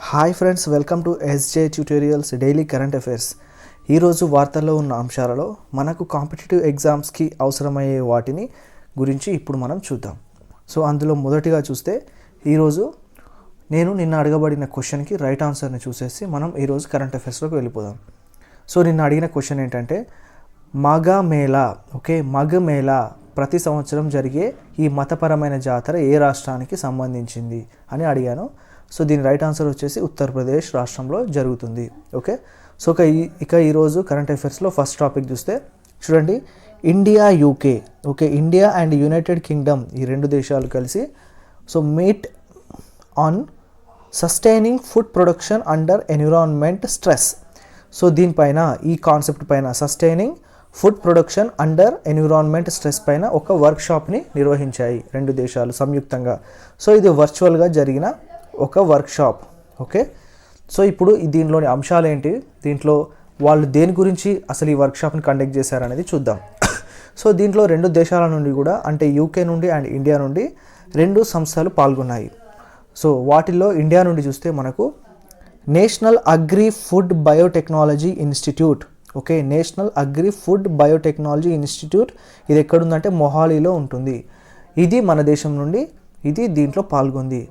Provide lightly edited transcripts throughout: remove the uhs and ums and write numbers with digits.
Hi friends, welcome to SJ tutorials daily current affairs. ఈరోజు వార్తల్లో ఉన్న అంశాలలో మనకు కాంపిటేటివ్ ఎగ్జామ్స్కి అవసరమయ్యే వాటిని గురించి ఇప్పుడు మనం చూద్దాం. సో అందులో మొదటిగా చూస్తే ఈరోజు నేను నిన్న అడగబడిన క్వశ్చన్కి రైట్ ఆన్సర్ని చూసేసి మనం ఈరోజు కరెంట్ అఫైర్స్లోకి వెళ్ళిపోదాం. సో నిన్న అడిగిన క్వశ్చన్ ఏంటంటే మగ మేళా ప్రతి సంవత్సరం జరిగే ఈ మతపరమైన జాతర ఏ రాష్ట్రానికి సంబంధించింది అని అడిగాను. సో దీని రైట్ ఆన్సర్ వచ్చేసి ఉత్తరప్రదేశ్ రాష్ట్రంలో జరుగుతుంది. ఓకే, సో ఈరోజు కరెంట్ అఫైర్స్లో ఫస్ట్ టాపిక్ చూస్తే చూడండి, India UK. India and United Kingdom ఈ రెండు దేశాలు కలిసి so meet on sustaining food production under environment stress. So దీనిపైన ఈ కాన్సెప్ట్ పైన sustaining food production under environment stress పైన ఒక వర్క్షాప్ని నిర్వహించాయి రెండు దేశాలు సంయుక్తంగా. సో ఇది వర్చువల్గా జరిగిన ఒక వర్క్షాప్. ఓకే, సో ఇప్పుడు దీనిలోని అంశాలు ఏంటి, దీంట్లో వాళ్ళు దేని గురించి అసలు ఈ వర్క్షాప్ని కండక్ట్ చేశారనేది చూద్దాం. సో దీంట్లో రెండు దేశాల నుండి కూడా, అంటే యూకే నుండి అండ్ ఇండియా నుండి రెండు సంస్థలు పాల్గొన్నాయి. సో వాటిల్లో ఇండియా నుండి చూస్తే మనకు national agri food biotechnology institute. National agri food biotechnology institute ఇది ఎక్కడుందంటే మొహాలీలో ఉంటుంది. ఇది మన దేశం నుండి దీంట్లో పాల్గొంది.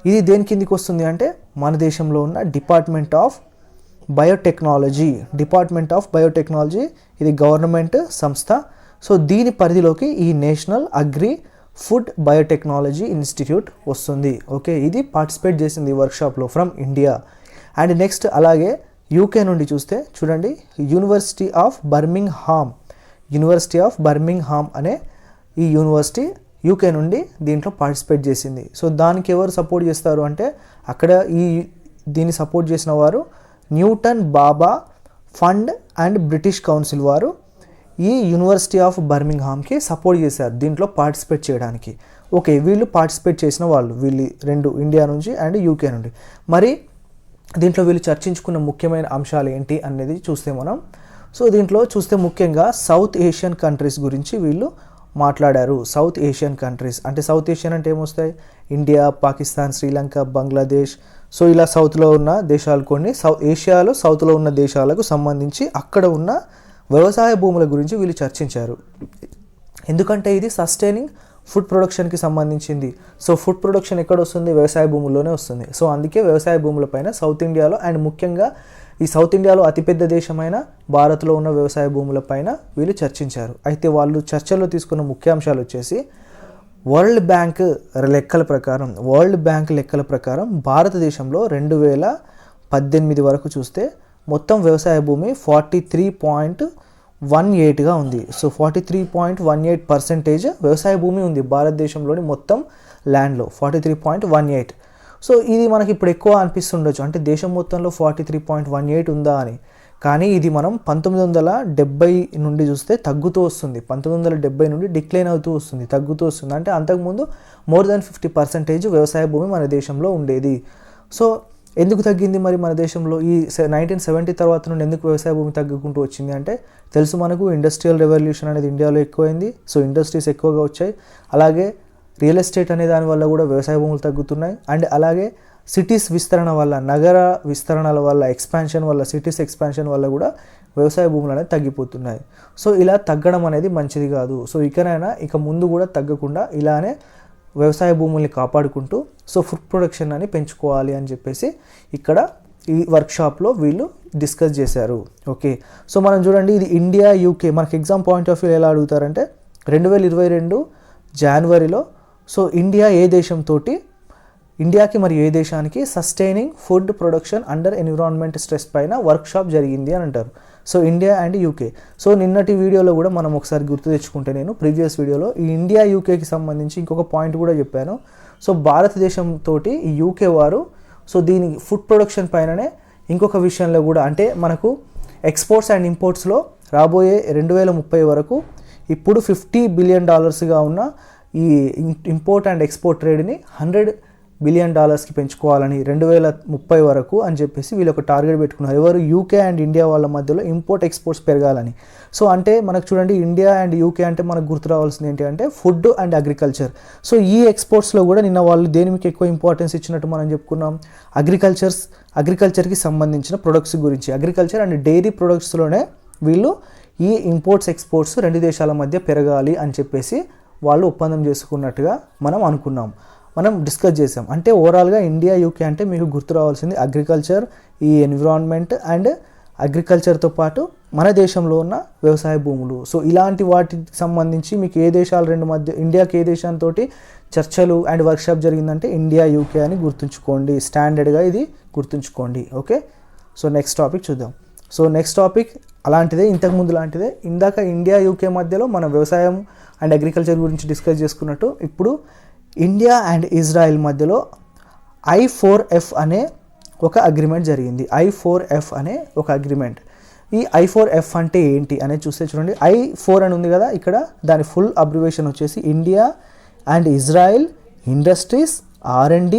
ఇది దేని కిందికి వస్తుంది అంటే మన దేశంలో ఉన్న డిపార్ట్మెంట్ ఆఫ్ బయోటెక్నాలజీ ఇది గవర్నమెంట్ సంస్థ. సో దీని పరిధిలోకి ఈ national agri food biotechnology institute వస్తుంది. ఇది పార్టిసిపేట్ చేసింది ఈ వర్క్షాప్లో ఫ్రమ్ ఇండియా. అండ్ నెక్స్ట్ అలాగే యూకే నుండి చూస్తే చూడండి, యూనివర్సిటీ ఆఫ్ బర్మింగ్హామ్ అనే ఈ యూనివర్సిటీ యూకే నుండి దీంట్లో పార్టిసిపేట్ చేసింది. సో దానికి ఎవరు సపోర్ట్ చేస్తారు అంటే అక్కడ దీన్ని సపోర్ట్ చేసిన వారు Newton Baba fund and British council వారు ఈ యూనివర్సిటీ ఆఫ్ బర్మింగ్హామ్కి సపోర్ట్ చేశారు దీంట్లో పార్టిసిపేట్ చేయడానికి. వీళ్ళు పార్టిసిపేట్ చేసిన వీళ్ళు రెండు ఇండియా నుంచి అండ్ యూకే నుండి. మరి దీంట్లో వీళ్ళు చర్చించుకున్న ముఖ్యమైన అంశాలు ఏంటి అనేది చూస్తే మనం, సో దీంట్లో చూస్తే ముఖ్యంగా సౌత్ ఏషియన్ కంట్రీస్ గురించి వీళ్ళు మాట్లాడారు. సౌత్ ఏషియన్ కంట్రీస్ అంటే సౌత్ ఏషియన్ అంటే ఏమొస్తాయి, ఇండియా, పాకిస్తాన్, శ్రీలంక, బంగ్లాదేశ్. సో ఇలా సౌత్లో ఉన్న దేశాలు కొన్ని, ఏషియాలో సౌత్లో ఉన్న దేశాలకు సంబంధించి అక్కడ ఉన్న వ్యవసాయ భూముల గురించి వీళ్ళు చర్చించారు. ఎందుకంటే ఇది సస్టైనింగ్ ఫుడ్ ప్రొడక్షన్కి సంబంధించింది. సో ఫుడ్ ప్రొడక్షన్ ఎక్కడ వస్తుంది, వ్యవసాయ భూముల్లోనే వస్తుంది. సో అందుకే వ్యవసాయ భూములపైన సౌత్ ఇండియాలో అండ్ ముఖ్యంగా ఈ సౌత్ ఇండియాలో అతిపెద్ద దేశమైన భారత్లో ఉన్న వ్యవసాయ భూములపైన వీళ్ళు చర్చించారు. అయితే వాళ్ళు చర్చల్లో తీసుకున్న ముఖ్యాంశాలు వచ్చేసి వరల్డ్ బ్యాంక్ లెక్కల ప్రకారం భారతదేశంలో 2018 వరకు చూస్తే మొత్తం వ్యవసాయ భూమి 43.18గా ఉంది. సో 43.18% వ్యవసాయ భూమి ఉంది భారతదేశంలోని మొత్తం ల్యాండ్లో 43.18. సో ఇది మనకి ఇప్పుడు ఎక్కువ అనిపిస్తుండొచ్చు, అంటే దేశం మొత్తంలో 43.18 ఉందా అని. కానీ ఇది మనం 1970 నుండి చూస్తే తగ్గుతూ వస్తుంది. 1970 నుండి డిక్లైన్ అవుతూ వస్తుంది, తగ్గుతూ వస్తుంది. అంటే అంతకుముందు మోర్ దాన్ 50% వ్యవసాయ భూమి మన దేశంలో ఉండేది. సో ఎందుకు తగ్గింది మరి మన దేశంలో ఈ 1970 తర్వాత నుండి ఎందుకు వ్యవసాయ భూమి తగ్గుకుంటూ వచ్చింది అంటే తెలుసు మనకు, ఇండస్ట్రియల్ రెవల్యూషన్ అనేది ఇండియాలో ఎక్కువైంది. సో ఇండస్ట్రీస్ ఎక్కువగా వచ్చాయి. అలాగే రియల్ ఎస్టేట్ అనే దానివల్ల కూడా వ్యవసాయ భూములు తగ్గుతున్నాయి. అండ్ అలాగే సిటీస్ విస్తరణ వల్ల, నగర విస్తరణల వల్ల, సిటీస్ ఎక్స్పాన్షన్ వల్ల కూడా వ్యవసాయ భూములు అనేది తగ్గిపోతున్నాయి. సో ఇలా తగ్గడం అనేది మంచిది కాదు. సో ఇక ముందు కూడా తగ్గకుండా ఇలానే వ్యవసాయ భూముల్ని కాపాడుకుంటూ సో ఫుడ్ ప్రొడక్షన్ అని పెంచుకోవాలి అని చెప్పేసి ఇక్కడ ఈ వర్క్షాప్లో వీళ్ళు డిస్కస్ చేశారు. సో మనం చూడండి, ఇది ఇండియా యూకే. మనకి ఎగ్జామ్ పాయింట్ ఆఫ్ వ్యూ ఎలా అడుగుతారంటే 2022 జనవరిలో సో ఇండియాకి మరియు ఏ దేశానికి sustaining food production under environment stress పైన వర్క్షాప్ జరిగింది అని అంటారు. So India and UK. So నిన్నటి వీడియోలో కూడా మనం ఒకసారి గుర్తు తెచ్చుకుంటే, నేను ప్రీవియస్ వీడియోలో ఈ ఇండియా యూకేకి సంబంధించి ఇంకొక పాయింట్ కూడా చెప్పాను. సో భారతదేశంతో ఈ యూకే వారు సో దీని ఫుడ్ ప్రొడక్షన్ పైననే ఇంకొక విషయంలో కూడా, అంటే మనకు ఎక్స్పోర్ట్స్ అండ్ ఇంపోర్ట్స్లో రాబోయే 2030 వరకు ఇప్పుడు $50 బిలియన్ ఉన్న ఈ ఇంపోర్ట్ అండ్ ఎక్స్పోర్ట్ ట్రేడ్ని $100 బిలియన్ డాలర్స్కి పెంచుకోవాలని 2030 వరకు అని చెప్పేసి వీళ్ళు ఒక టార్గెట్ పెట్టుకున్నారు. ఎవరు? యూకే అండ్ ఇండియా వాళ్ళ మధ్యలో ఇంపోర్ట్ ఎక్స్పోర్ట్స్ పెరగాలని. సో అంటే మనకు చూడండి, ఇండియా అండ్ యూకే అంటే మనకు గుర్తు రావాల్సింది ఏంటి అంటే ఫుడ్ అండ్ అగ్రికల్చర్. సో ఈ ఎక్స్పోర్ట్స్లో కూడా నిన్న వాళ్ళు దేనికి ఎక్కువ ఇంపార్టెన్స్ ఇచ్చినట్టు మనం చెప్పుకున్నాం, అగ్రికల్చర్కి సంబంధించిన ప్రొడక్ట్స్ గురించి. అగ్రికల్చర్ అండ్ డైరీ ప్రొడక్ట్స్లోనే వీళ్ళు ఈ ఇంపోర్ట్స్ ఎక్స్పోర్ట్స్ రెండు దేశాల మధ్య పెరగాలి అని చెప్పేసి వాళ్ళు ఒప్పందం చేసుకున్నట్టుగా మనం డిస్కస్ చేసాం. అంటే ఓవరాల్గా ఇండియా యూకే అంటే మీకు గుర్తు రావాల్సింది అగ్రికల్చర్, ఈ ఎన్విరాన్మెంట్ అండ్ అగ్రికల్చర్తో పాటు మన దేశంలో ఉన్న వ్యవసాయ భూములు. సో ఇలాంటి వాటికి సంబంధించి మీకు ఏ దేశాలు రెండు మధ్య, ఇండియాకి ఏ దేశంతో చర్చలు అండ్ వర్క్షాప్ జరిగిందంటే ఇండియా యూకే అని గుర్తుంచుకోండి, స్టాండర్డ్గా ఇది గుర్తుంచుకోండి. ఓకే, సో నెక్స్ట్ టాపిక్ చూద్దాం. సో నెక్స్ట్ టాపిక్ అలాంటిదే, ఇంతకుముందు లాంటిదే. ఇందాక ఇండియా యూకే మధ్యలో మన వ్యవసాయం అండ్ అగ్రికల్చర్ గురించి డిస్కస్ చేసుకున్నట్టు ఇప్పుడు ఇండియా అండ్ ఇజ్రాయెల్ మధ్యలో I4F అనే ఒక అగ్రిమెంట్ జరిగింది. I4F అనే ఒక అగ్రిమెంట్. ఈ I4F అంటే ఏంటి అనేది చూస్తే చూడండి, I4 అని ఉంది కదా ఇక్కడ, దాని ఫుల్ అబ్రివేషన్ వచ్చేసి India and Israel industries R&D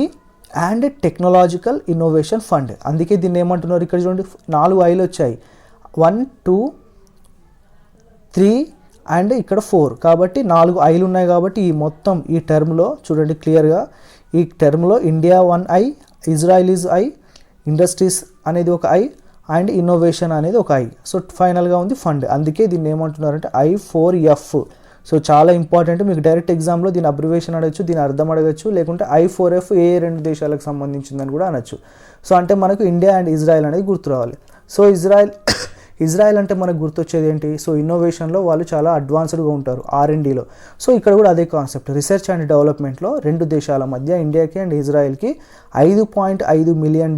and technological innovation fund. అందుకే దీన్ని ఏమంటున్నారు ఇక్కడ చూడండి, 4 Iలు వచ్చాయి, 1 2 3 అండ్ ఇక్కడ 4, కాబట్టి 4 Iలు ఉన్నాయి. కాబట్టి ఈ మొత్తం ఈ టర్మ్లో చూడండి క్లియర్గా, ఈ టర్మ్లో India 1 I, Israel is I, industries అనేది ఒక I అండ్ ఇన్నోవేషన్ అనేది ఒక I. సో ఫైనల్గా ఉంది ఫండ్. అందుకే దీన్ని ఏమంటున్నారంటే I4F. సో చాలా ఇంపార్టెంట్, మీకు డైరెక్ట్ ఎగ్జామ్లో దీని అబ్రివేషన్ అడగచ్చు, దీని అర్థం అడగచ్చు, లేకుంటే I4F ఏ రెండు దేశాలకు సంబంధించిందని కూడా అనొచ్చు. సో అంటే మనకు ఇండియా అండ్ ఇజ్రాయెల్ అనేది గుర్తు రావాలి. సో ఇజ్రాయెల్ అంటే మనకు గుర్తొచ్చేది ఏంటి? సో ఇన్నోవేషన్లో వాళ్ళు చాలా అడ్వాన్స్డ్గా ఉంటారు, R&Dలో. సో ఇక్కడ కూడా అదే కాన్సెప్ట్, రీసెర్చ్ అండ్ డెవలప్మెంట్లో రెండు దేశాల మధ్య ఇండియాకి అండ్ ఇజ్రాయెల్కి $5.5 మిలియన్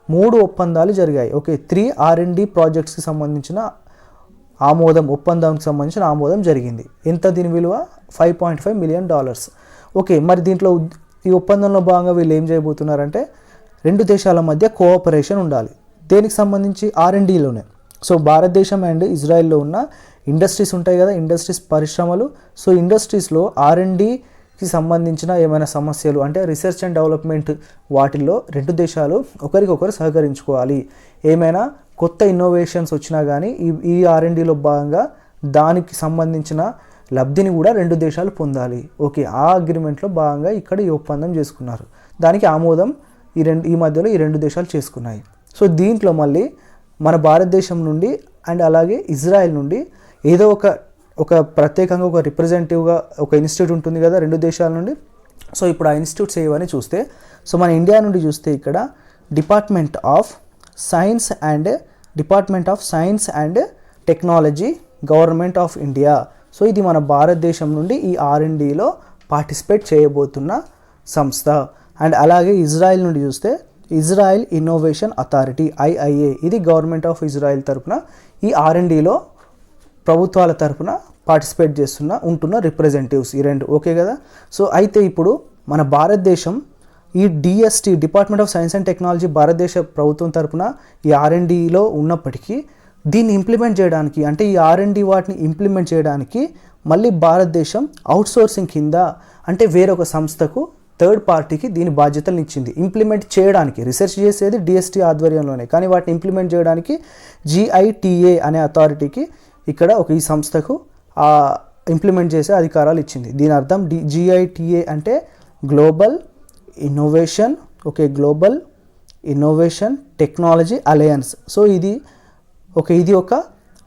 3 ఒప్పందాలు జరిగాయి. ఓకే, 3 R&D ప్రాజెక్ట్స్కి సంబంధించిన ఒప్పందానికి సంబంధించిన ఆమోదం జరిగింది. ఎంత దీని విలువ? $5.5 మిలియన్. ఓకే, మరి దీంట్లో ఈ ఒప్పందంలో భాగంగా వీళ్ళు ఏం చేయబోతున్నారంటే రెండు దేశాల మధ్య కోఆపరేషన్ ఉండాలి. దేనికి సంబంధించి? R&Dలోనే. సో భారతదేశం అండ్ ఇజ్రాయెల్లో ఉన్న ఇండస్ట్రీస్ ఉంటాయి కదా, ఇండస్ట్రీస్ పరిశ్రమలు. సో ఇండస్ట్రీస్లో R&Dకి సంబంధించిన ఏమైనా సమస్యలు అంటే రీసెర్చ్ అండ్ డెవలప్మెంట్, వాటిల్లో రెండు దేశాలు ఒకరికొకరు సహకరించుకోవాలి. ఏమైనా కొత్త ఇన్నోవేషన్స్ వచ్చినా కానీ ఈ R&Dలో భాగంగా దానికి సంబంధించిన లబ్ధిని కూడా రెండు దేశాలు పొందాలి. ఓకే, ఆ అగ్రిమెంట్లో భాగంగా ఇక్కడ ఈ ఒప్పందం చేసుకున్నారు. దానికి ఆమోదం ఈ మధ్యలో ఈ రెండు దేశాలు చేసుకున్నాయి. సో దీంట్లో మళ్ళీ మన భారతదేశం నుండి అండ్ అలాగే ఇజ్రాయెల్ నుండి ఏదో ఒక ప్రత్యేకంగా ఒక రిప్రజెంటేటివ్గా ఒక ఇన్స్టిట్యూట్ ఉంటుంది కదా రెండు దేశాల నుండి. సో ఇప్పుడు ఆ ఇన్స్టిట్యూట్స్ ఏవని చూస్తే, సో మన ఇండియా నుండి చూస్తే ఇక్కడ department of science and technology, government of India. So ఇది మన భారతదేశం నుండి ఈ R&Dలో పార్టిసిపేట్ చేయబోతున్న సంస్థ. అండ్ అలాగే ఇజ్రాయెల్ నుండి చూస్తే ఇజ్రాయెల్ ఇన్నోవేషన్ అథారిటీ IIA, ఇది గవర్నమెంట్ ఆఫ్ ఇజ్రాయెల్ తరపున ఈ R&Dలో ప్రభుత్వాల తరపున పార్టిసిపేట్ ఉంటున్న రిప్రజెంటేటివ్స్ ఈ రెండు. ఓకే కదా. సో అయితే ఇప్పుడు మన భారతదేశం ఈ DST, department of science and technology, భారతదేశ ప్రభుత్వం తరపున ఈ R&Dలో ఉన్నప్పటికీ దీన్ని ఇంప్లిమెంట్ చేయడానికి, అంటే ఈ R&D వాటిని ఇంప్లిమెంట్ చేయడానికి మళ్ళీ భారతదేశం అవుట్సోర్సింగ్ కింద, అంటే వేరొక సంస్థకు, థర్డ్ పార్టీకి దీని బాధ్యతలను ఇచ్చింది. ఇంప్లిమెంట్ చేయడానికి రీసెర్చ్ చేసేది DST ఆధ్వర్యంలోనే, కానీ వాటిని ఇంప్లిమెంట్ చేయడానికి GITA అనే అథారిటీకి ఇక్కడ ఈ సంస్థకు ఇంప్లిమెంట్ చేసే అధికారాలు ఇచ్చింది. దీని అర్థం GITA అంటే global innovation technology alliance. So ఇది ఒక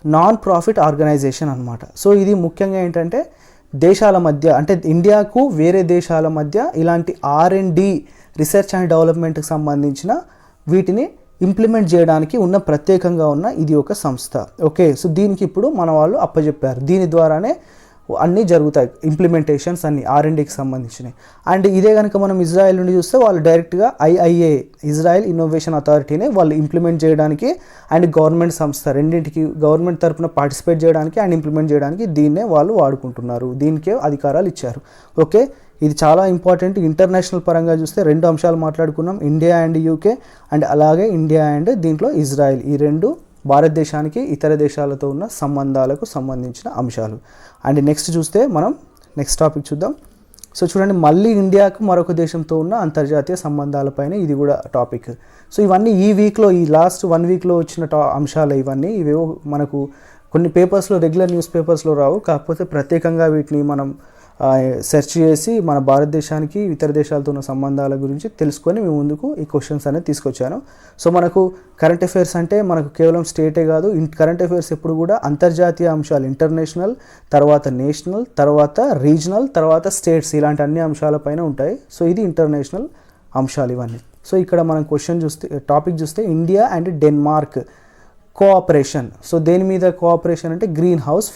నాన్ ప్రాఫిట్ ఆర్గనైజేషన్ అనమాట. సో ఇది ముఖ్యంగా ఏంటంటే దేశాల మధ్య, అంటే ఇండియాకు వేరే దేశాల మధ్య ఇలాంటి R&D, రీసెర్చ్ అండ్ డెవలప్మెంట్కి సంబంధించిన వీటిని ఇంప్లిమెంట్ చేయడానికి ప్రత్యేకంగా ఉన్న ఇది ఒక సంస్థ. ఓకే, సో దీనికి ఇప్పుడు మన వాళ్ళు అప్పచెప్పారు. దీని ద్వారానే అన్నీ జరుగుతాయి, ఇంప్లిమెంటేషన్స్ అన్ని R&Dకి సంబంధించినవి. అండ్ ఇదే కనుక మనం ఇజ్రాయెల్ నుండి చూస్తే వాళ్ళు డైరెక్ట్గా IIA, ఇజ్రాయెల్ ఇన్నోవేషన్ అథారిటీనే వాళ్ళు ఇంప్లిమెంట్ చేయడానికి అండ్ గవర్నమెంట్ సంస్థ రెండింటికి, గవర్నమెంట్ తరఫున పార్టిసిపేట్ చేయడానికి అండ్ ఇంప్లిమెంట్ చేయడానికి దీన్నే వాళ్ళు వాడుకుంటున్నారు. దీనికే అధికారాలు ఇచ్చారు. ఓకే, ఇది చాలా ఇంపార్టెంట్. ఇంటర్నేషనల్ పరంగా చూస్తే రెండు అంశాలు మాట్లాడుకున్నాం, ఇండియా అండ్ యూకే అండ్ అలాగే ఇండియా అండ్ దీంట్లో ఇజ్రాయెల్. ఈ రెండు భారతదేశానికి ఇతర దేశాలతో ఉన్న సంబంధాలకు సంబంధించిన అంశాలు. అండ్ నెక్స్ట్ చూస్తే మనం నెక్స్ట్ టాపిక్ చూద్దాం. సో చూడండి, మళ్ళీ ఇండియాకు మరొక దేశంతో ఉన్న అంతర్జాతీయ సంబంధాలపైన ఇది కూడా టాపిక్. సో ఇవన్నీ ఈ వీక్లో, ఈ లాస్ట్ 1 వీక్లో వచ్చిన అంశాలు ఇవన్నీ. ఇవేవో మనకు కొన్ని పేపర్స్లో, రెగ్యులర్ న్యూస్ పేపర్స్లో రావు, కాకపోతే ప్రత్యేకంగా వీటిని మనం సెర్చ్ చేసి మన భారతదేశానికి ఇతర దేశాలతో ఉన్న సంబంధాల గురించి తెలుసుకొని మీ ముందుకు ఈ క్వశ్చన్స్ అనేది తీసుకొచ్చాను. సో మనకు కరెంట్ అఫైర్స్ అంటే మనకు కేవలం స్టేటే కాదు, కరెంట్ అఫైర్స్ ఎప్పుడు కూడా అంతర్జాతీయ అంశాలు, ఇంటర్నేషనల్, తర్వాత నేషనల్, తర్వాత రీజనల్, తర్వాత స్టేట్స్, ఇలాంటి అన్ని అంశాలపైన ఉంటాయి. సో ఇది ఇంటర్నేషనల్ అంశాలు ఇవన్నీ. సో ఇక్కడ మనం టాపిక్ చూస్తే India and Denmark cooperation. So దేని మీద కోఆపరేషన్ అంటే గ్రీన్ హౌస్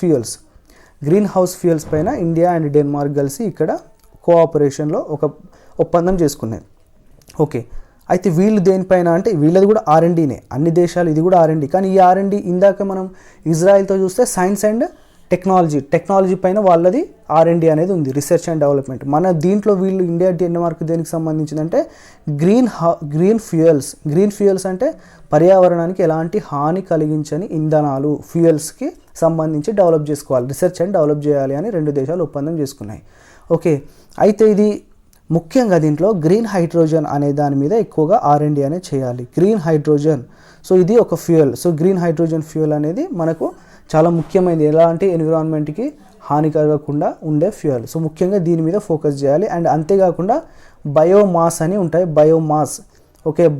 ఫ్యూయల్స్ పైన ఇండియా అండ్ డెన్మార్క్ కలిసి ఇక్కడ కోఆపరేషన్లో ఒక ఒప్పందం చేసుకున్నాయి. ఓకే, అయితే వీళ్ళు దేనిపైన అంటే వీళ్ళది కూడా R&Dనే, అన్ని దేశాలు ఇది కూడా R&D. కానీ ఈ R&D ఇందాక మనం ఇజ్రాయెల్తో చూస్తే సైన్స్ అండ్ టెక్నాలజీ పైన వాళ్ళది R&D అనేది ఉంది, రీసెర్చ్ అండ్ డెవలప్మెంట్. మన దీంట్లో వీళ్ళు ఇండియా డెన్మార్క్ దేనికి సంబంధించిందంటే గ్రీన్ ఫ్యూయల్స్ అంటే పర్యావరణానికి ఎలాంటి హాని కలిగించని ఇంధనాలు, ఫ్యూయల్స్కి సంబంధించి డెవలప్ చేసుకోవాలి, రీసెర్చ్ అండ్ డెవలప్ చేయాలి అని 2 దేశాలు ఒప్పందం చేసుకున్నాయి. ఓకే, అయితే ఇది ముఖ్యంగా దీంట్లో గ్రీన్ హైడ్రోజన్ అనే దాని మీద ఎక్కువగా R&D అనేది చేయాలి. గ్రీన్ హైడ్రోజన్, సో ఇది ఒక fuel. So green hydrogen fuel అనేది మనకు చాలా ముఖ్యమైనది, ఎలాంటి ఎన్విరాన్మెంట్కి హాని కలగకుండా ఉండే ఫ్యూయల్. సో ముఖ్యంగా దీని మీద ఫోకస్ చేయాలి. అండ్ అంతేకాకుండా బయోమాస్ అని ఉంటాయి,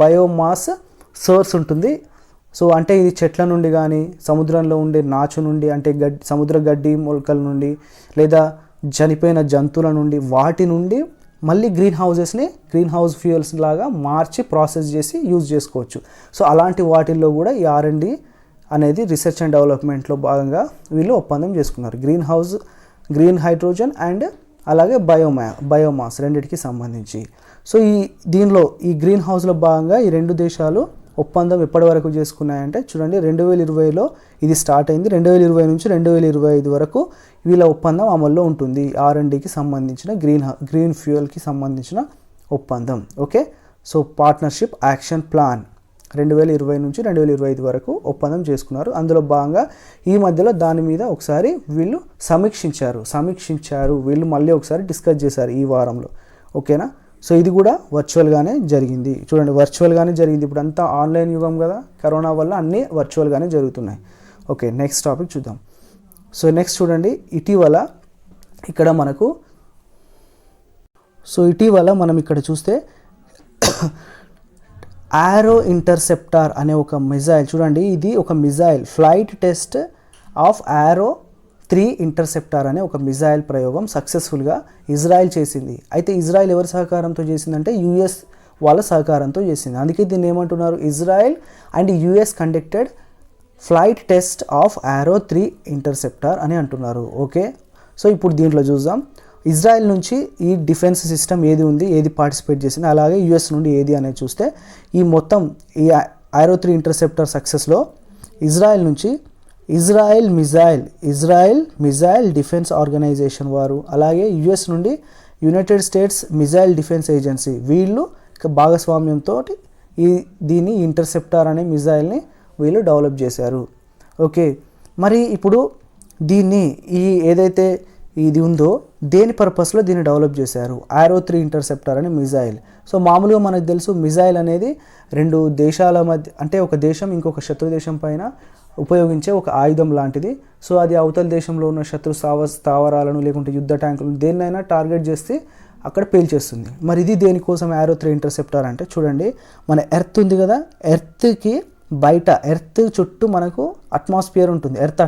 బయోమాస్ సోర్స్ ఉంటుంది. సో అంటే ఇది చెట్ల నుండి కానీ, సముద్రంలో ఉండే నాచు నుండి, అంటే సముద్ర గడ్డి మొలకల నుండి, లేదా చనిపోయిన జంతువుల నుండి, వాటి నుండి మళ్ళీ గ్రీన్ హౌస్ ఫ్యూయల్స్ లాగా మార్చి ప్రాసెస్ చేసి యూజ్ చేసుకోవచ్చు. సో అలాంటి వాటిల్లో కూడా ఈ R&D అనేది రీసెర్చ్ అండ్ డెవలప్మెంట్లో భాగంగా వీళ్ళు ఒప్పందం చేసుకున్నారు. గ్రీన్ హైడ్రోజన్ అండ్ అలాగే బయోమాస్ రెండింటికి సంబంధించి. సో దీనిలో ఈ గ్రీన్ హౌస్లో భాగంగా ఈ 2 దేశాలు ఒప్పందం ఎప్పటి వరకు చేసుకున్నాయంటే చూడండి, 2020లో ఇది స్టార్ట్ అయింది. 2020 నుంచి 2025 వరకు వీళ్ళ ఒప్పందం అమల్లో ఉంటుంది. R&Dకి సంబంధించిన గ్రీన్ ఫ్యూయల్కి సంబంధించిన ఒప్పందం. Okay, so partnership action plan 2020 నుంచి 2025 వరకు ఒప్పందం చేసుకున్నారు. అందులో భాగంగా ఈ మధ్యలో దాని మీద ఒకసారి వీళ్ళు సమీక్షించారు, వీళ్ళు మళ్ళీ ఒకసారి డిస్కస్ చేశారు ఈ వారంలో. ఓకేనా, సో ఇది కూడా వర్చువల్గానే జరిగింది. చూడండి, వర్చువల్గానే జరిగింది. ఇప్పుడు అంతా ఆన్లైన్ యుగం కదా, కరోనా వల్ల అన్నీ వర్చువల్గానే జరుగుతున్నాయి. ఓకే, నెక్స్ట్ టాపిక్ చూద్దాం. సో నెక్స్ట్ చూడండి, ఇటీవల మనం ఇక్కడ చూస్తే ఆరో ఇంటర్సెప్టార్ అనే ఒక మిజైల్, చూడండి ఇది ఒక మిజైల్ ఫ్లైట్ టెస్ట్ ఆఫ్ ఆరో 3 ఇంటర్సెప్టార్ అనే ఒక మిజైల్ ప్రయోగం సక్సెస్ఫుల్గా ఇజ్రాయెల్ చేసింది. అయితే ఇజ్రాయెల్ ఎవరి సహకారంతో చేసిందంటే US వాళ్ళ సహకారంతో చేసింది. అందుకే దీన్ని ఏమంటున్నారు, Israel and US conducted flight test of ఆరో 3 ఇంటర్సెప్టార్ అని అంటున్నారు. ఓకే, సో ఇప్పుడు దీంట్లో చూద్దాం, ఇజ్రాయెల్ నుంచి ఈ డిఫెన్స్ సిస్టమ్ ఏది ఉంది, ఏది పార్టిసిపేట్ చేసింది, అలాగే US నుండి ఏది అనేది చూస్తే ఈ ఆరో 3 ఇంటర్సెప్టర్ సక్సెస్లో ఇజ్రాయెల్ నుంచి ఇజ్రాయెల్ మిజైల్ డిఫెన్స్ ఆర్గనైజేషన్ వారు, అలాగే US నుండి United states missile defence agency, వీళ్ళు భాగస్వామ్యంతో దీన్ని ఇంటర్సెప్టార్ అనే మిజైల్ని వీళ్ళు డెవలప్ చేశారు. ఓకే, మరి ఇప్పుడు దీన్ని ఏదైతే ఇది ఉందో దేని పర్పస్లో దీన్ని డెవలప్ చేశారు, ఆరో 3 ఇంటర్సెప్టార్ అనే మిజైల్. సో మామూలుగా మనకు తెలుసు మిజైల్ అనేది 2 దేశాల మధ్య, అంటే ఒక దేశం ఇంకొక శత్రు దేశం పైన ఉపయోగించే ఒక ఆయుధం లాంటిది. సో అది అవతల దేశంలో ఉన్న శత్రు స్థావరాలను లేకుంటే యుద్ధ ట్యాంకులను దేన్నైనా టార్గెట్ చేస్తే అక్కడ పేల్చేస్తుంది. మరి ఇది దేనికోసం ఆరో 3 ఇంటర్సెప్టార్ అంటే చూడండి, మన ఎర్త్ ఉంది కదా, ఎర్త్కి బయట, ఎర్త్ చుట్టూ మనకు అట్మాస్ఫియర్ ఉంటుంది, ఎర్త్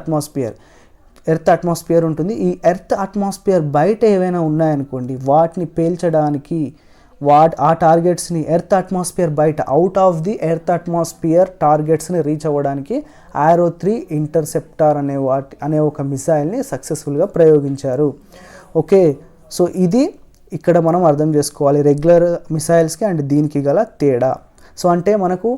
అట్మాస్ఫియర్ ఉంటుంది. ఈ ఎర్త్ అట్మాస్ఫియర్ బయట ఏవైనా ఉన్నాయనుకోండి, వాటిని పేల్చడానికి ఆ టార్గెట్స్ని ఎర్త్ అట్మాస్ఫియర్ బయట, out of the earth atmosphere టార్గెట్స్ని రీచ్ అవ్వడానికి ఆరో 3 ఇంటర్సెప్టార్ అనే ఒక మిసైల్ని సక్సెస్ఫుల్గా ప్రయోగించారు. ఓకే, సో ఇది ఇక్కడ మనం అర్థం చేసుకోవాలి రెగ్యులర్ మిసైల్స్కి అండ్ దీనికి గల తేడా. సో అంటే మనకు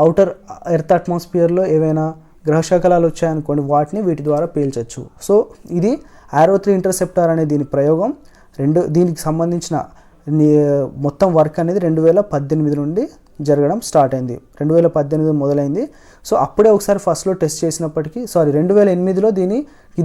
అవుటర్ ఎర్త్ అట్మాస్ఫియర్లో ఏవైనా గ్రహశకలాలు వచ్చాయనుకోండి, వాటిని వీటి ద్వారా పేల్చవచ్చు. సో ఇది ఆరో 3 ఇంటర్సెప్టార్ అనే దీని ప్రయోగం. దీనికి సంబంధించిన మొత్తం వర్క్ అనేది 2018 నుండి జరగడం స్టార్ట్ అయింది. 2018 మొదలైంది. సో అప్పుడే ఒకసారి ఫస్ట్లో టెస్ట్ చేసినప్పటికీ 2008లో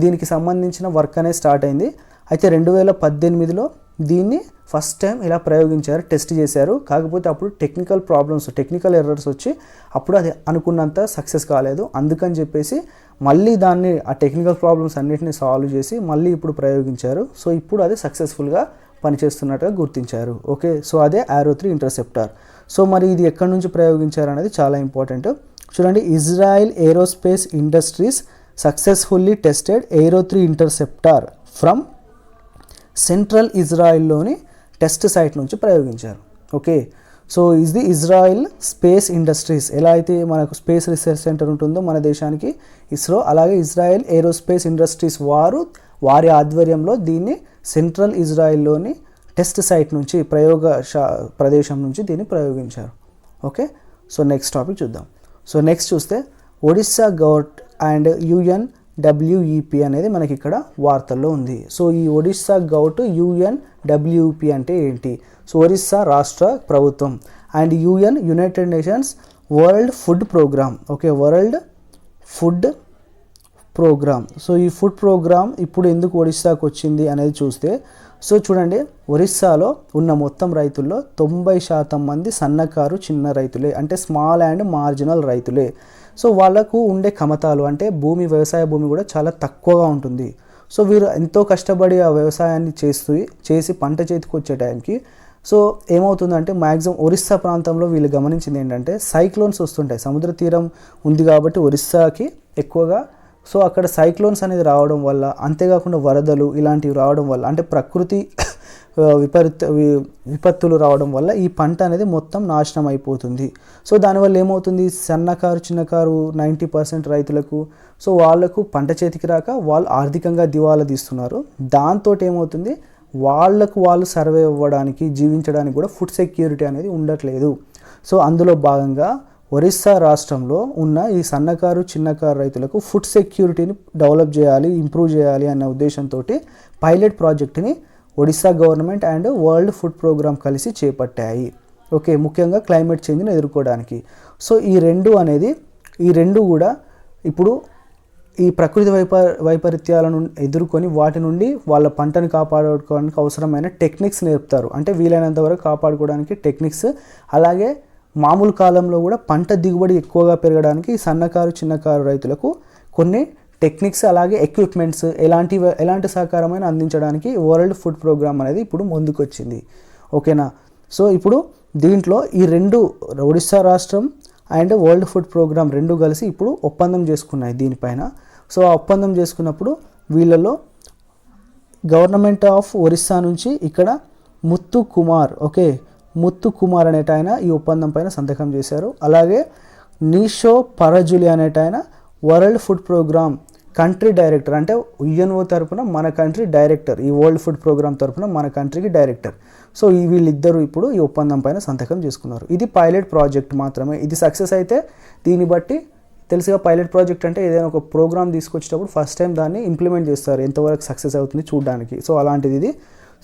దీనికి సంబంధించిన వర్క్ అనేది స్టార్ట్ అయింది. అయితే 2018లో దీన్ని ఫస్ట్ టైం ఇలా ప్రయోగించారు, టెస్ట్ చేశారు. కాకపోతే అప్పుడు టెక్నికల్ ఎర్రర్స్ వచ్చి అప్పుడు అది అనుకున్నంత సక్సెస్ కాలేదు. అందుకని చెప్పేసి మళ్ళీ దాన్ని ఆ టెక్నికల్ ప్రాబ్లమ్స్ అన్నిటిని సాల్వ్ చేసి మళ్ళీ ఇప్పుడు ప్రయోగించారు. సో ఇప్పుడు అది సక్సెస్ఫుల్గా పనిచేస్తున్నట్టుగా గుర్తించారు. ఓకే, సో అదే Arrow 3 ఇంటర్సెప్టార్. సో మరి ఇది ఎక్కడి నుంచి ప్రయోగించారు అనేది చాలా ఇంపార్టెంట్. చూడండి, Israel Aerospace Industries successfully tested Arrow 3 interceptor from central ఇజ్రాయిల్లోని టెస్ట్ సైట్ నుంచి ప్రయోగించారు. ఓకే, సో ఇది ఇజ్రాయిల్ స్పేస్ ఇండస్ట్రీస్, ఎలా అయితే మనకు స్పేస్ రీసెర్చ్ సెంటర్ ఉంటుందో మన దేశానికి ఇస్రో, అలాగే ఇజ్రాయెల్ ఏరోస్పేస్ ఇండస్ట్రీస్ వారి ఆధ్వర్యంలో దీన్ని సెంట్రల్ ఇజ్రాయిల్లోని టెస్ట్ సైట్ నుంచి ప్రదేశం నుంచి దీన్ని ప్రయోగించారు. ఓకే, సో నెక్స్ట్ టాపిక్ చూద్దాం. సో నెక్స్ట్ చూస్తే ఒడిస్సా గౌట్ అండ్ UNWEP అనేది మనకి ఇక్కడ వార్తల్లో ఉంది. సో ఈ ఒడిస్సా గౌట్ UNWEP అంటే ఏంటి? సో ఒరిస్సా రాష్ట్ర ప్రభుత్వం and United Nations World Food Programme. Okay, World Food Programme. So ఈ ఫుడ్ ప్రోగ్రామ్ ఇప్పుడు ఎందుకు ఒడిస్సాకు వచ్చింది అనేది చూస్తే, సో చూడండి, ఒరిస్సాలో ఉన్న మొత్తం రైతుల్లో 90% మంది సన్నకారు చిన్న రైతులే, అంటే స్మాల్ అండ్ మార్జినల్ రైతులే. సో వాళ్ళకు ఉండే కమతాలు అంటే వ్యవసాయ భూమి కూడా చాలా తక్కువగా ఉంటుంది. సో వీరు ఎంతో కష్టపడి ఆ వ్యవసాయాన్ని చేసి పంట చేతికి వచ్చే టైంకి సో ఏమవుతుందంటే మ్యాక్సిమం ఒరిస్సా ప్రాంతంలో వీళ్ళు గమనించింది ఏంటంటే సైక్లోన్స్ వస్తుంటాయి. సముద్ర తీరం ఉంది కాబట్టి ఒరిస్సాకి ఎక్కువగా, సో అక్కడ సైక్లోన్స్ అనేది రావడం వల్ల, అంతేకాకుండా వరదలు ఇలాంటివి రావడం వల్ల, అంటే ప్రకృతి విపత్తులు రావడం వల్ల ఈ పంట అనేది మొత్తం నాశనం అయిపోతుంది. సో దానివల్ల ఏమవుతుంది, సన్నకారు చిన్నకారు 90% రైతులకు సో వాళ్ళకు పంట చేతికి రాక వాళ్ళు ఆర్థికంగా దివాలా తీస్తున్నారు. దాంతో ఏమవుతుంది, వాళ్ళు సర్వే అవ్వడానికి జీవించడానికి కూడా ఫుడ్ సెక్యూరిటీ అనేది ఉండట్లేదు. సో అందులో భాగంగా ఒరిస్సా రాష్ట్రంలో ఉన్న ఈ సన్నకారు చిన్నకారు రైతులకు ఫుడ్ సెక్యూరిటీని డెవలప్ చేయాలి, ఇంప్రూవ్ చేయాలి అన్న ఉద్దేశంతో పైలట్ ప్రాజెక్ట్ని Odisha government and World Food Programme కలిసి చేపట్టాయి. ఓకే, ముఖ్యంగా క్లైమేట్ చేంజ్ని ఎదుర్కోవడానికి. సో ఈ రెండు కూడా ఇప్పుడు ఈ ప్రకృతి వైపరీత్యాలను ఎదుర్కొని వాటి నుండి వాళ్ళ పంటను కాపాడుకోవడానికి అవసరమైన టెక్నిక్స్ నేర్పుతారు. అంటే వీలైనంత వరకు కాపాడుకోవడానికి టెక్నిక్స్, అలాగే మామూలు కాలంలో కూడా పంట దిగుబడి ఎక్కువగా పెరగడానికి సన్నకారు చిన్నకారు రైతులకు కొన్ని టెక్నిక్స్ అలాగే ఎక్విప్మెంట్స్ ఎలాంటి సహకారమైన అందించడానికి వరల్డ్ ఫుడ్ ప్రోగ్రామ్ అనేది ఇప్పుడు ముందుకొచ్చింది. ఓకేనా, సో ఇప్పుడు దీంట్లో ఈ రెండు ఒడిస్సా రాష్ట్రం అండ్ వరల్డ్ ఫుడ్ ప్రోగ్రామ్ రెండు కలిసి ఇప్పుడు ఒప్పందం చేసుకున్నాయి దీనిపైన. సో ఆ ఒప్పందం చేసుకున్నప్పుడు వీళ్ళలో గవర్నమెంట్ ఆఫ్ ఒరిస్సా నుంచి ఇక్కడ ముత్తు కుమార్ అనేట ఆయన ఈ ఒప్పందం పైన సంతకం చేశారు. అలాగే నీషో పరజులి అనేట ఆయన World Food Programme country director, అంటే UNO తరపున మన కంట్రీ డైరెక్టర్, ఈ వరల్డ్ ఫుడ్ ప్రోగ్రామ్ తరపున మన కంట్రీకి డైరెక్టర్. సో వీళ్ళిద్దరూ ఇప్పుడు ఈ ఒప్పందం పైన సంతకం చేసుకున్నారు. ఇది పైలట్ ప్రాజెక్ట్ మాత్రమే. ఇది సక్సెస్ అయితే దీన్ని బట్టి తెలుసుగా, పైలట్ ప్రాజెక్ట్ అంటే ఏదైనా ఒక ప్రోగ్రామ్ తీసుకొచ్చేటప్పుడు ఫస్ట్ టైం దాన్ని ఇంప్లిమెంట్ చేస్తారు, ఎంతవరకు సక్సెస్ అవుతుంది చూడడానికి. సో అలాంటిది ఇది.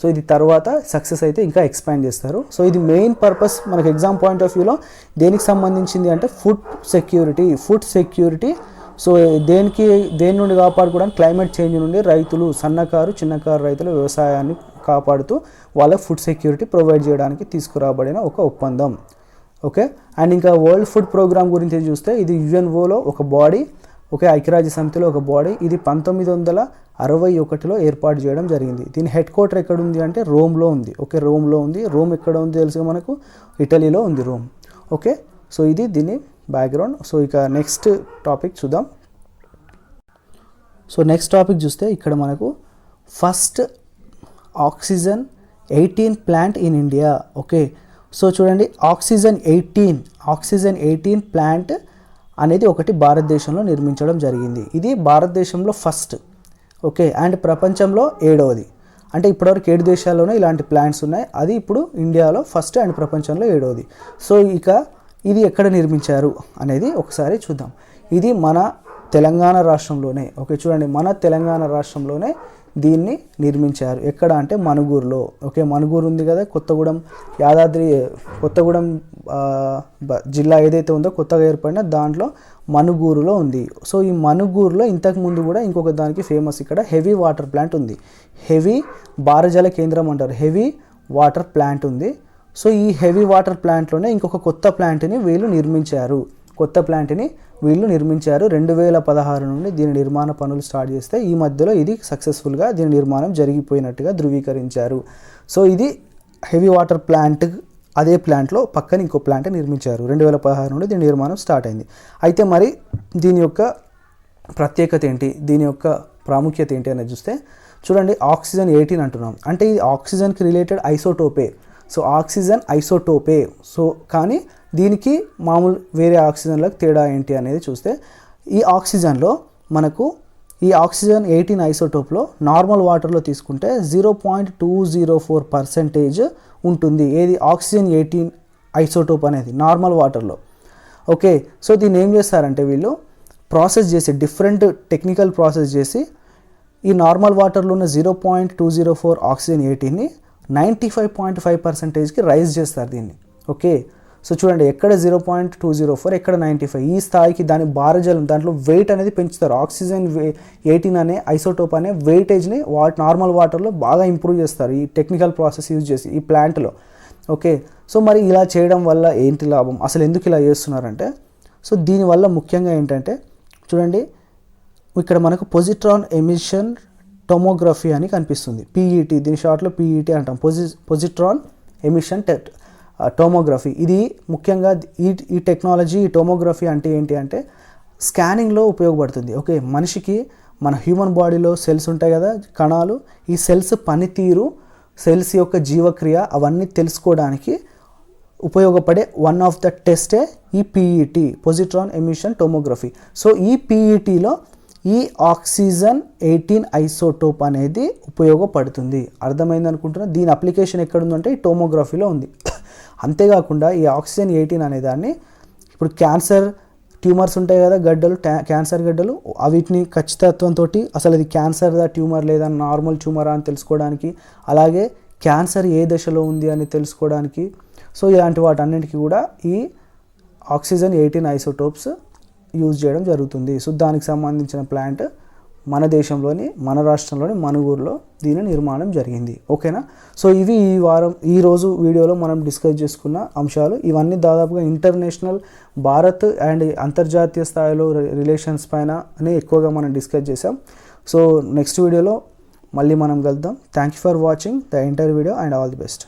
సో ఇది తర్వాత సక్సెస్ అయితే ఇంకా ఎక్స్పాండ్ చేస్తారు. సో ఇది మెయిన్ పర్పస్ మనకు ఎగ్జామ్ పాయింట్ ఆఫ్ వ్యూలో దేనికి సంబంధించింది అంటే ఫుడ్ సెక్యూరిటీ. సో దేని నుండి కాపాడుకోవడానికి, క్లైమేట్ చేంజ్ నుండి రైతులు, సన్నకారు చిన్నకారు రైతులు వ్యవసాయాన్ని కాపాడుతూ వాళ్ళకి ఫుడ్ సెక్యూరిటీ ప్రొవైడ్ చేయడానికి తీసుకురాబడిన ఒక ఒప్పందం. ఓకే, అండ్ ఇంకా వరల్డ్ ఫుడ్ ప్రోగ్రామ్ గురించి చూస్తే ఇది UNOలో ఒక బాడీ, ఓకే, ఐక్యరాజ్య సమితిలో ఒక బాడీ. ఇది 1961లో ఏర్పాటు చేయడం జరిగింది. దీని హెడ్ క్వార్టర్ ఎక్కడ ఉంది అంటే రోమ్లో ఉంది. ఓకే, రోమ్లో ఉంది. రోమ్ ఎక్కడ ఉంది తెలుసుగా మనకు, ఇటలీలో ఉంది రోమ్. ఓకే, సో ఇది దీని బ్యాక్గ్రౌండ్. సో ఇక నెక్స్ట్ టాపిక్ చూద్దాం. సో నెక్స్ట్ టాపిక్ చూస్తే ఇక్కడ మనకు first oxygen 18 plant in India. Okay, so చూడండి, ఆక్సిజన్ 18 ప్లాంట్ అనేది ఒకటి భారతదేశంలో నిర్మించడం జరిగింది. ఇది భారతదేశంలో ఫస్ట్. ఓకే, అండ్ ప్రపంచంలో 7వది. అంటే ఇప్పటివరకు 7 దేశాల్లోనే ఇలాంటి ప్లాంట్స్ ఉన్నాయి. అది ఇప్పుడు ఇండియాలో ఫస్ట్ అండ్ ప్రపంచంలో 7వది. సో ఇక ఇది ఎక్కడ నిర్మించారు అనేది ఒకసారి చూద్దాం. ఇది మన తెలంగాణ రాష్ట్రంలోనే. ఓకే, చూడండి, మన తెలంగాణ రాష్ట్రంలోనే దీన్ని నిర్మించారు. ఎక్కడ అంటే మనుగూరులో. ఓకే, మనుగూరు ఉంది కదా, కొత్తగూడెం జిల్లా ఏదైతే ఉందో కొత్తగా ఏర్పడిన దాంట్లో మనుగూరులో ఉంది. సో ఈ మనుగూరులో ఇంతకుముందు కూడా ఇంకొక దానికి ఫేమస్ ఇక్కడ హెవీ వాటర్ ప్లాంట్ ఉంది. హెవీ భారజల కేంద్రం అంటారు, హెవీ వాటర్ ప్లాంట్ ఉంది. సో ఈ హెవీ వాటర్ ప్లాంట్లోనే ఇంకొక కొత్త ప్లాంట్ని వీళ్ళు నిర్మించారు. 2016 నుండి దీని నిర్మాణ పనులు స్టార్ట్ చేస్తే ఈ మధ్యలో ఇది సక్సెస్ఫుల్గా దీని నిర్మాణం జరిగిపోయినట్టుగా ధృవీకరించారు. సో ఇది హెవీ వాటర్ ప్లాంట్. అదే ప్లాంట్లో పక్కన ఇంకో ప్లాంట్ నిర్మించారు. 2016 నుండి దీని నిర్మాణం స్టార్ట్ అయింది. అయితే మరి దీని యొక్క ప్రత్యేకత ఏంటి, దీని యొక్క ప్రాముఖ్యత ఏంటి అనేది చూస్తే చూడండి, ఆక్సిజన్ 18 అంటున్నాం అంటే ఇది ఆక్సిజన్కి రిలేటెడ్ ఐసోటోపే. సో ఆక్సిజన్ ఐసోటోపే. సో కానీ దీనికి మామూలు వేరే ఆక్సిజన్లకు తేడా ఏంటి అనేది చూస్తే ఈ ఆక్సిజన్లో మనకు ఈ ఆక్సిజన్ 18 ఐసోటోప్లో నార్మల్ వాటర్లో తీసుకుంటే 0.204% ఉంటుంది. ఏది ఆక్సిజన్ 18 ఐసోటోప్ అనేది నార్మల్ వాటర్లో. ఓకే, సో దీన్ని ఏం చేస్తారంటే వీళ్ళు ప్రాసెస్ చేసి డిఫరెంట్ టెక్నికల్ ప్రాసెస్ చేసి ఈ నార్మల్ వాటర్లో ఉన్న 0.204 ఆక్సిజన్ 18ని 95.5%కి రైజ్ చేస్తారు దీన్ని. ఓకే, సో చూడండి ఎక్కడ 0.204 ఎక్కడ 95, ఈ స్థాయికి దాని భారజలం దాంట్లో వెయిట్ అనేది పెంచుతారు. ఆక్సిజన్ 18 అనే ఐసోటోప్ అనే వెయిటేజ్ని నార్మల్ వాటర్లో బాగా ఇంప్రూవ్ చేస్తారు ఈ టెక్నికల్ ప్రాసెస్ యూజ్ చేసి ఈ ప్లాంట్లో. ఓకే, సో మరి ఇలా చేయడం వల్ల ఏంటి లాభం, అసలు ఎందుకు ఇలా చేస్తున్నారంటే సో దీనివల్ల ముఖ్యంగా ఏంటంటే చూడండి ఇక్కడ మనకు పొజిట్రాన్ ఎమిషన్ టోమోగ్రఫీ అని కనిపిస్తుంది. PET, దీని షార్ట్లో PET అంటాం, పొజిట్రాన్ ఎమిషన్ టోమోగ్రఫీ. ఇది ముఖ్యంగా ఈ టెక్నాలజీ, ఈ టోమోగ్రఫీ అంటే ఏంటి అంటే స్కానింగ్లో ఉపయోగపడుతుంది. ఓకే, మనిషికి మన హ్యూమన్ బాడీలో సెల్స్ ఉంటాయి కదా, కణాలు, ఈ సెల్స్ పనితీరు, సెల్స్ యొక్క జీవక్రియ అవన్నీ తెలుసుకోవడానికి ఉపయోగపడే వన్ ఆఫ్ ద టెస్టే ఈ PET, positron emission tomography. So ఈ PETలో ఈ ఆక్సిజన్ 18 ఐసోటోప్ అనేది ఉపయోగపడుతుంది. అర్థమైంది అనుకుంటున్నా. దీని అప్లికేషన్ ఎక్కడుందంటే ఈ టోమోగ్రఫీలో ఉంది. అంతేకాకుండా ఈ ఆక్సిజన్ 18 అనే దాన్ని ఇప్పుడు క్యాన్సర్ ట్యూమర్స్ ఉంటాయి కదా, గడ్డలు, క్యాన్సర్ గడ్డలు, వీటిని ఖచ్చితత్వంతో అసలు అది క్యాన్సర్ ట్యూమర్ లేదా నార్మల్ ట్యూమరా అని తెలుసుకోవడానికి, అలాగే క్యాన్సర్ ఏ దశలో ఉంది అని తెలుసుకోవడానికి, సో ఇలాంటి వాటన్నిటికీ కూడా ఈ ఆక్సిజన్ 18 ఐసోటోప్స్ యూజ్ చేయడం జరుగుతుంది. సో దానికి సంబంధించిన ప్లాంట్ మన దేశంలోని, మన రాష్ట్రంలోని మనుగూరులో దీని నిర్మాణం జరిగింది. ఓకేనా. సో ఇవి ఈరోజు వీడియోలో మనం డిస్కస్ చేసుకున్న అంశాలు. ఇవన్నీ దాదాపుగా ఇంటర్నేషనల్, భారత్ అండ్ అంతర్జాతీయ స్థాయిలో రిలేషన్స్ పైన ఎక్కువగా మనం డిస్కస్ చేసాం. సో నెక్స్ట్ వీడియోలో మళ్ళీ మనం కలుద్దాం. Thank you for watching the entire video and all the best.